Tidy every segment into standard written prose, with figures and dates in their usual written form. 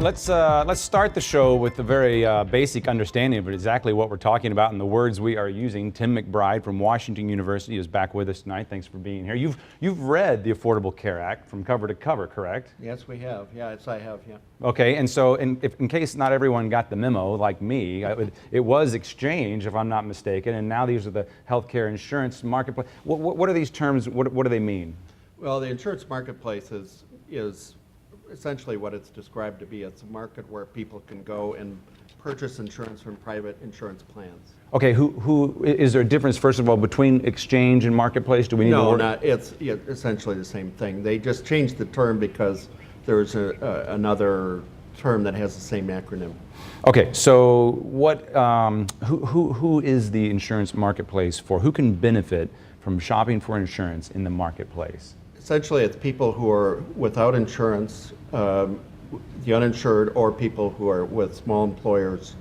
Let's start the show with a very basic understanding of exactly what we're talking about and the words we are using. Tim McBride from Washington University is back with us tonight. Thanks for being here. You've read the Affordable Care Act from cover to cover, correct? Yes, we have. Yes, I have. Yeah. Okay, and so in case not everyone got the memo, like me, it was exchange, if I'm not mistaken, and now these are the healthcare insurance marketplace. What are these terms? What do they mean? Well, the insurance marketplace is essentially what it's described to be. It's a market where people can go and purchase insurance from private insurance plans. Okay, who is there a difference, first of all, between exchange and marketplace? Do we need No, to not. It's essentially the same thing. They just changed the term because there's another term that has the same acronym. Okay, so who is the insurance marketplace for? Who can benefit from shopping for insurance in the marketplace? Essentially, it's people who are without insurance, the uninsured, or people who are with small employers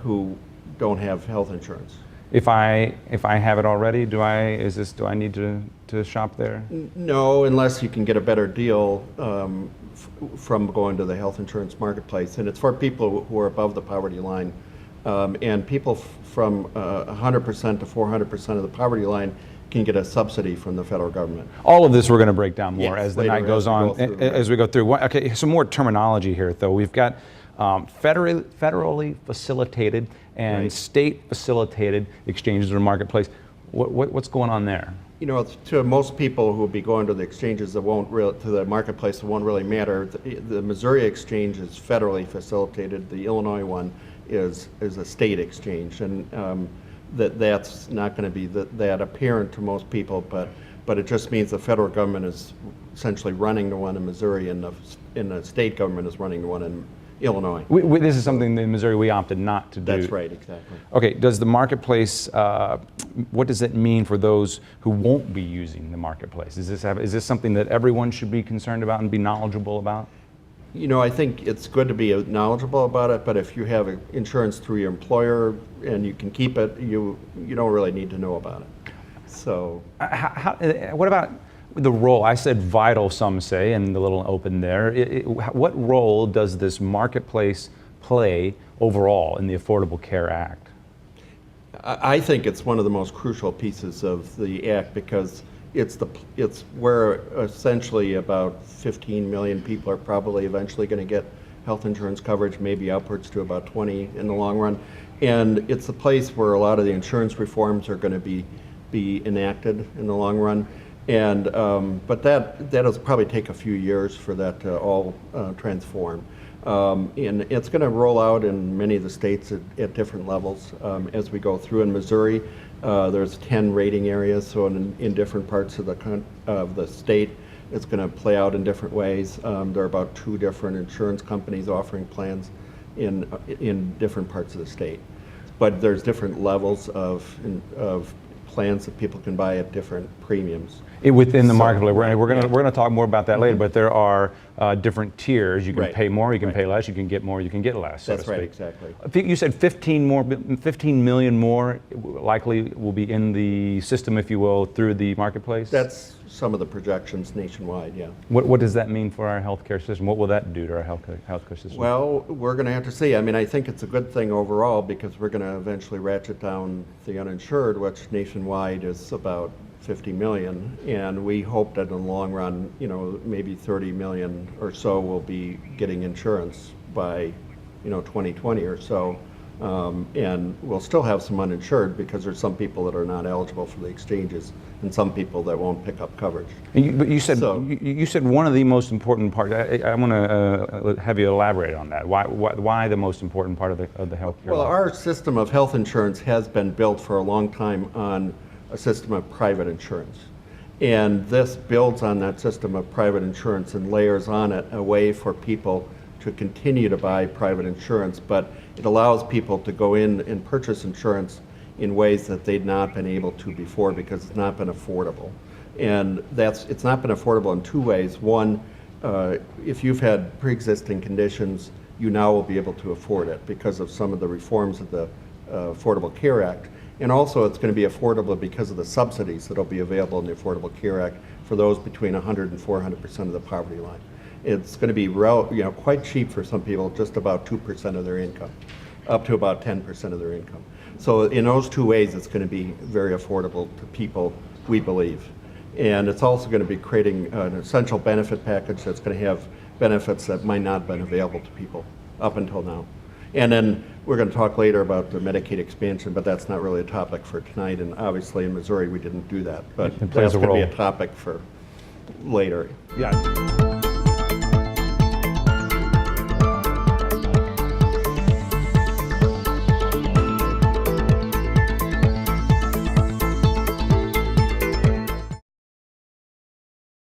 who don't have health insurance. If I have it already, do I need to shop there? No, unless you can get a better deal from going to the health insurance marketplace, and it's for people who are above the poverty line, and people from 100% to 400% of the poverty line can get a subsidy from the federal government. All of this we're going to break down more as the night goes on, as we go through. Okay, some more terminology here, though. We've got federally facilitated and state facilitated exchanges or marketplace. What's going on there? You know, to most people who will be going to the exchanges to the marketplace, it won't really matter. The Missouri exchange is federally facilitated. The Illinois one is a state exchange, and that's not going to be that apparent to most people, but it just means the federal government is essentially running the one in Missouri, and the state government is running the one in Illinois. This is something in Missouri we opted not to do. That's right, exactly. Okay, does the marketplace, what does it mean for those who won't be using the marketplace? Is this something that everyone should be concerned about and be knowledgeable about? You know, I think it's good to be knowledgeable about it, but if you have insurance through your employer and you can keep it, you don't really need to know about it. So, what about the role? I said vital, some say, and the little open there. What role does this marketplace play overall in the Affordable Care Act? I think it's one of the most crucial pieces of the act because it's where essentially about 15 million people are probably eventually going to get health insurance coverage, maybe upwards to about 20 in the long run. And it's the place where a lot of the insurance reforms are going to be enacted in the long run. And but that'll probably take a few years for that to all transform. And it's going to roll out in many of the states at different levels as we go through. In Missouri, there's 10 rating areas, so in different parts of the state, it's going to play out in different ways. There are about 2 different insurance companies offering plans in different parts of the state, but there's different levels of plans that people can buy at different premiums. Within the marketplace, we're going to talk more about that later. But there are different tiers. You can pay more, you can pay less, you can get more, you can get less. That's right, exactly. You said 15 million more likely will be in the system, if you will, through the marketplace. That's some of the projections nationwide. Yeah. What does that mean for our healthcare system? What will that do to our healthcare system? Well, we're going to have to see. I mean, I think it's a good thing overall because we're going to eventually ratchet down the uninsured, which nationwide is about 50 million, and we hope that in the long run, maybe 30 million or so will be getting insurance by, 2020 or so, and we'll still have some uninsured because there's some people that are not eligible for the exchanges and some people that won't pick up coverage. But you said you said one of the most important parts. I want to have you elaborate on that. Why the most important part of the healthcare? Well, our system of health insurance has been built for a long time on a system of private insurance. And this builds on that system of private insurance and layers on it a way for people to continue to buy private insurance, but it allows people to go in and purchase insurance in ways that they'd not been able to before because it's not been affordable. And it's not been affordable in 2 ways. One, if you've had pre-existing conditions, you now will be able to afford it because of some of the reforms of the Affordable Care Act. And also it's going to be affordable because of the subsidies that will be available in the Affordable Care Act for those between 100 and 400% of the poverty line. It's going to be quite cheap for some people, just about 2% of their income, up to about 10% of their income. So in those two ways, it's going to be very affordable to people, we believe. And it's also going to be creating an essential benefit package that's going to have benefits that might not have been available to people up until now. And then we're going to talk later about the Medicaid expansion, but that's not really a topic for tonight. And obviously in Missouri, we didn't do that. But It plays that's a going to be role. a topic for later. Yeah.